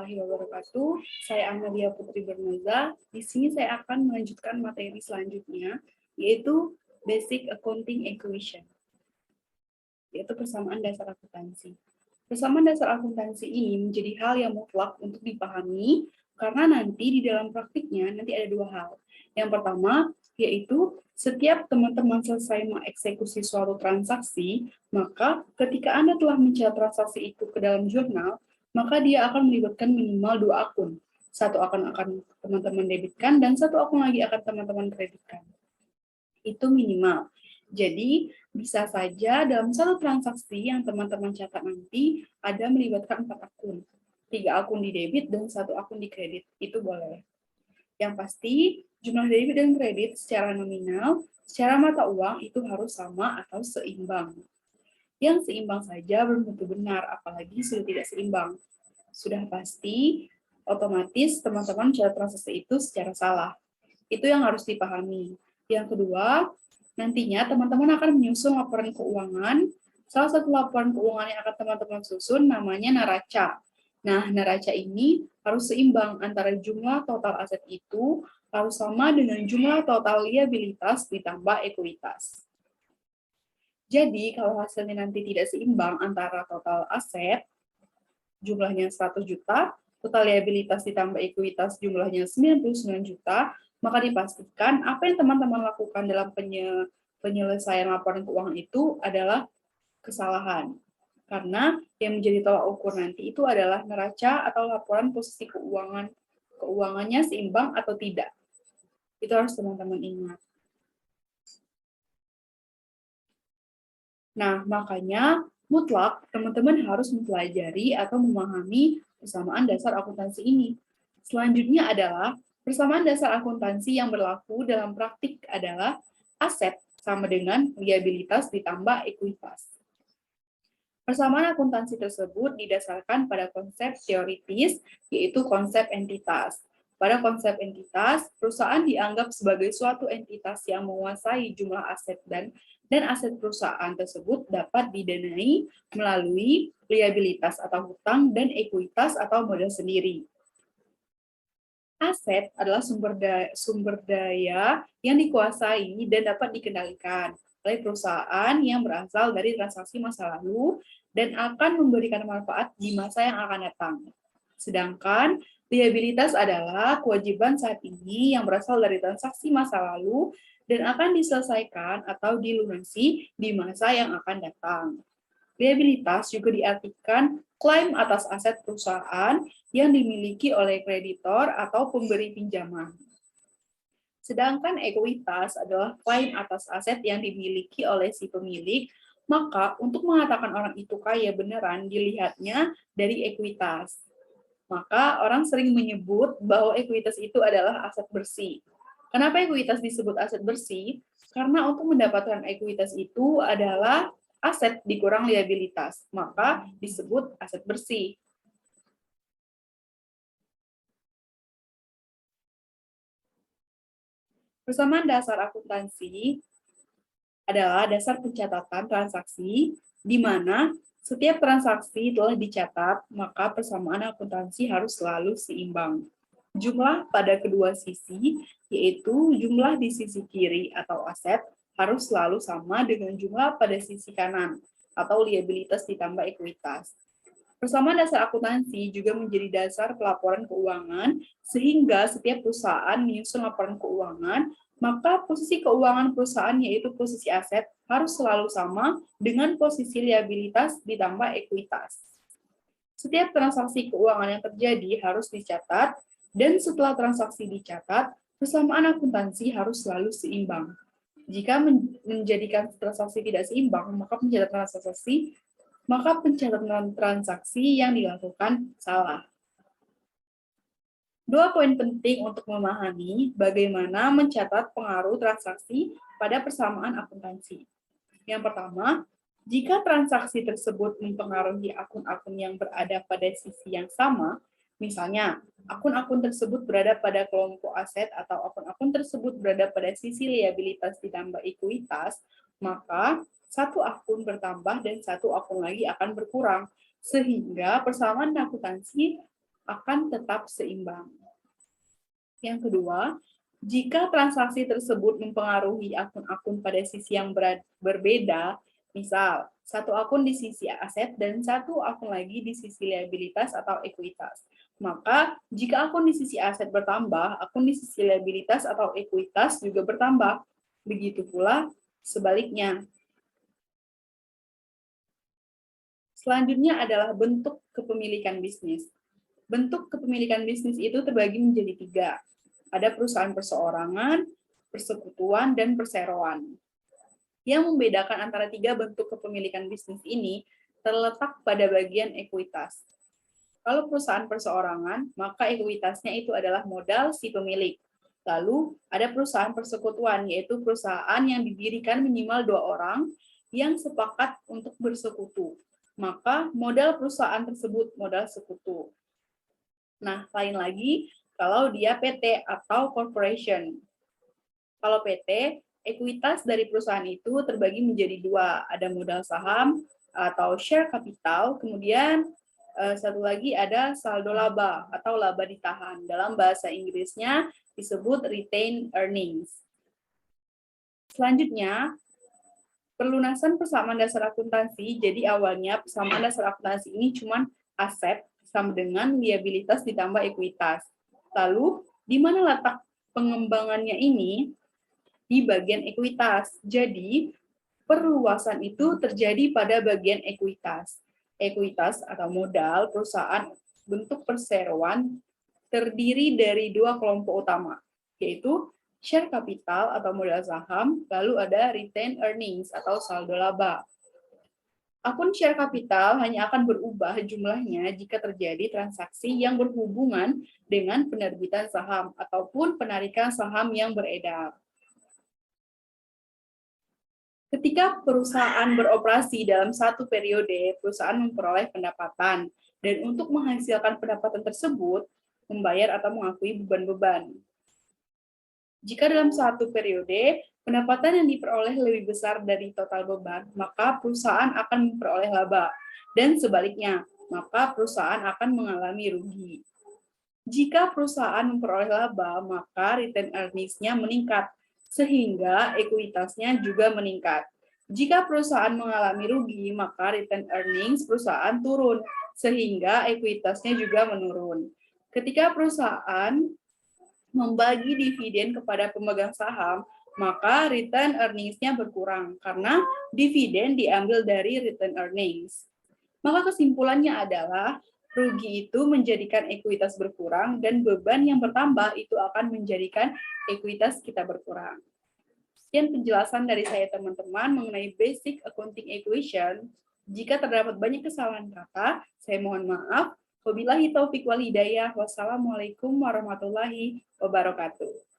warahmatullahi wabarakatuh. Saya Amalia Putri Bernaza. Di sini saya akan melanjutkan materi selanjutnya, yaitu Basic Accounting Equation, yaitu persamaan dasar akuntansi. Persamaan dasar akuntansi ini menjadi hal yang mutlak untuk dipahami, karena nanti di dalam praktiknya nanti ada dua hal. Yang pertama, yaitu setiap teman-teman selesai mengeksekusi suatu transaksi, maka ketika Anda telah mencatat transaksi itu ke dalam jurnal, maka dia akan melibatkan minimal 2 akun. Satu akun akan teman-teman debitkan, dan satu akun lagi akan teman-teman kreditkan. Itu minimal. Jadi, bisa saja dalam satu transaksi yang teman-teman catat nanti, ada melibatkan 4 akun. 3 akun di debit dan 1 akun di kredit. Itu boleh. Yang pasti, jumlah debit dan kredit secara nominal, secara mata uang itu harus sama atau seimbang. Yang seimbang saja belum tentu benar, apalagi sudah tidak seimbang. Sudah pasti, otomatis teman-teman catat transaksi itu secara salah. Itu yang harus dipahami. Yang kedua, nantinya teman-teman akan menyusun laporan keuangan. Salah satu laporan keuangan yang akan teman-teman susun namanya neraca. Nah, neraca ini harus seimbang antara jumlah total aset itu harus sama dengan jumlah total liabilitas ditambah ekuitas. Jadi, kalau hasilnya nanti tidak seimbang antara total aset, jumlahnya 100 juta, total liabilitas ditambah ekuitas jumlahnya 99 juta, maka dipastikan apa yang teman-teman lakukan dalam penyelesaian laporan keuangan itu adalah kesalahan. Karena yang menjadi tolak ukur nanti itu adalah neraca atau laporan posisi keuangannya seimbang atau tidak. Itu harus teman-teman ingat. Nah, makanya mutlak teman-teman harus mempelajari atau memahami persamaan dasar akuntansi ini. Selanjutnya adalah persamaan dasar akuntansi yang berlaku dalam praktik adalah aset sama dengan liabilitas ditambah ekuitas. Persamaan akuntansi tersebut didasarkan pada konsep teoritis, yaitu konsep entitas. Pada konsep entitas, perusahaan dianggap sebagai suatu entitas yang menguasai jumlah aset dan aset perusahaan tersebut dapat didanai melalui liabilitas atau hutang dan ekuitas atau modal sendiri. Aset adalah sumber daya yang dikuasai dan dapat dikendalikan oleh perusahaan yang berasal dari transaksi masa lalu dan akan memberikan manfaat di masa yang akan datang. Sedangkan liabilitas adalah kewajiban saat ini yang berasal dari transaksi masa lalu dan akan diselesaikan atau dilunasi di masa yang akan datang. Liabilitas juga diartikan klaim atas aset perusahaan yang dimiliki oleh kreditor atau pemberi pinjaman. Sedangkan ekuitas adalah klaim atas aset yang dimiliki oleh si pemilik, maka untuk mengatakan orang itu kaya beneran dilihatnya dari ekuitas. Maka orang sering menyebut bahwa ekuitas itu adalah aset bersih. Kenapa ekuitas disebut aset bersih? Karena untuk mendapatkan ekuitas itu adalah aset dikurang liabilitas, maka disebut aset bersih. Persamaan dasar akuntansi adalah dasar pencatatan transaksi di mana setiap transaksi telah dicatat, maka persamaan akuntansi harus selalu seimbang. Jumlah pada kedua sisi, yaitu jumlah di sisi kiri atau aset, harus selalu sama dengan jumlah pada sisi kanan, atau liabilitas ditambah ekuitas. Persamaan dasar akuntansi juga menjadi dasar pelaporan keuangan, sehingga setiap perusahaan menyusun laporan keuangan, maka posisi keuangan perusahaan, yaitu posisi aset, harus selalu sama dengan posisi liabilitas ditambah ekuitas. Setiap transaksi keuangan yang terjadi harus dicatat, dan setelah transaksi dicatat, persamaan akuntansi harus selalu seimbang. Jika menjadikan transaksi tidak seimbang, maka pencatatan transaksi yang dilakukan salah. Dua poin penting untuk memahami bagaimana mencatat pengaruh transaksi pada persamaan akuntansi. Yang pertama, jika transaksi tersebut mempengaruhi akun-akun yang berada pada sisi yang sama, misalnya, akun-akun tersebut berada pada kelompok aset atau akun-akun tersebut berada pada sisi liabilitas ditambah ekuitas, maka satu akun bertambah dan satu akun lagi akan berkurang, sehingga persamaan akuntansi akan tetap seimbang. Yang kedua, jika transaksi tersebut mempengaruhi akun-akun pada sisi yang berbeda, misal satu akun di sisi aset dan satu akun lagi di sisi liabilitas atau ekuitas, maka jika akun di sisi aset bertambah, akun di sisi liabilitas atau ekuitas juga bertambah. Begitu pula sebaliknya. Selanjutnya adalah bentuk kepemilikan bisnis. Bentuk kepemilikan bisnis itu terbagi menjadi 3. Ada perusahaan perseorangan, persekutuan, dan perseroan. Yang membedakan antara 3 bentuk kepemilikan bisnis ini terletak pada bagian ekuitas. Kalau perusahaan perseorangan, maka ekuitasnya itu adalah modal si pemilik. Lalu ada perusahaan persekutuan, yaitu perusahaan yang didirikan minimal 2 orang yang sepakat untuk bersekutu. Maka modal perusahaan tersebut modal sekutu. Nah, lain lagi kalau dia PT atau corporation. Kalau PT, ekuitas dari perusahaan itu terbagi menjadi 2. Ada modal saham atau share capital, kemudian satu lagi ada saldo laba atau laba ditahan. Dalam bahasa Inggrisnya disebut retained earnings. Selanjutnya, pelunasan persamaan dasar akuntansi. Jadi awalnya persamaan dasar akuntansi ini cuma aset sama dengan liabilitas ditambah ekuitas. Lalu, di mana letak pengembangannya ini? Di bagian ekuitas. Jadi, perluasan itu terjadi pada bagian ekuitas. Ekuitas atau modal perusahaan bentuk perseroan terdiri dari 2 kelompok utama, yaitu share capital atau modal saham, lalu ada retained earnings atau saldo laba. Akun share capital hanya akan berubah jumlahnya jika terjadi transaksi yang berhubungan dengan penerbitan saham ataupun penarikan saham yang beredar. Ketika perusahaan beroperasi dalam satu periode, perusahaan memperoleh pendapatan, dan untuk menghasilkan pendapatan tersebut, membayar atau mengakui beban-beban. Jika dalam satu periode, pendapatan yang diperoleh lebih besar dari total beban, maka perusahaan akan memperoleh laba. Dan sebaliknya, maka perusahaan akan mengalami rugi. Jika perusahaan memperoleh laba, maka return earnings-nya meningkat, sehingga ekuitasnya juga meningkat. Jika perusahaan mengalami rugi, maka return earnings perusahaan turun, sehingga ekuitasnya juga menurun. Ketika perusahaan membagi dividen kepada pemegang saham, maka return earnings-nya berkurang karena dividen diambil dari return earnings. Maka kesimpulannya adalah rugi itu menjadikan ekuitas berkurang dan beban yang bertambah itu akan menjadikan ekuitas kita berkurang. Sekian penjelasan dari saya teman-teman mengenai basic accounting equation. Jika terdapat banyak kesalahan kata, saya mohon maaf. Wabillahi taufiq wal hidayah. Wassalamualaikum warahmatullahi wabarakatuh.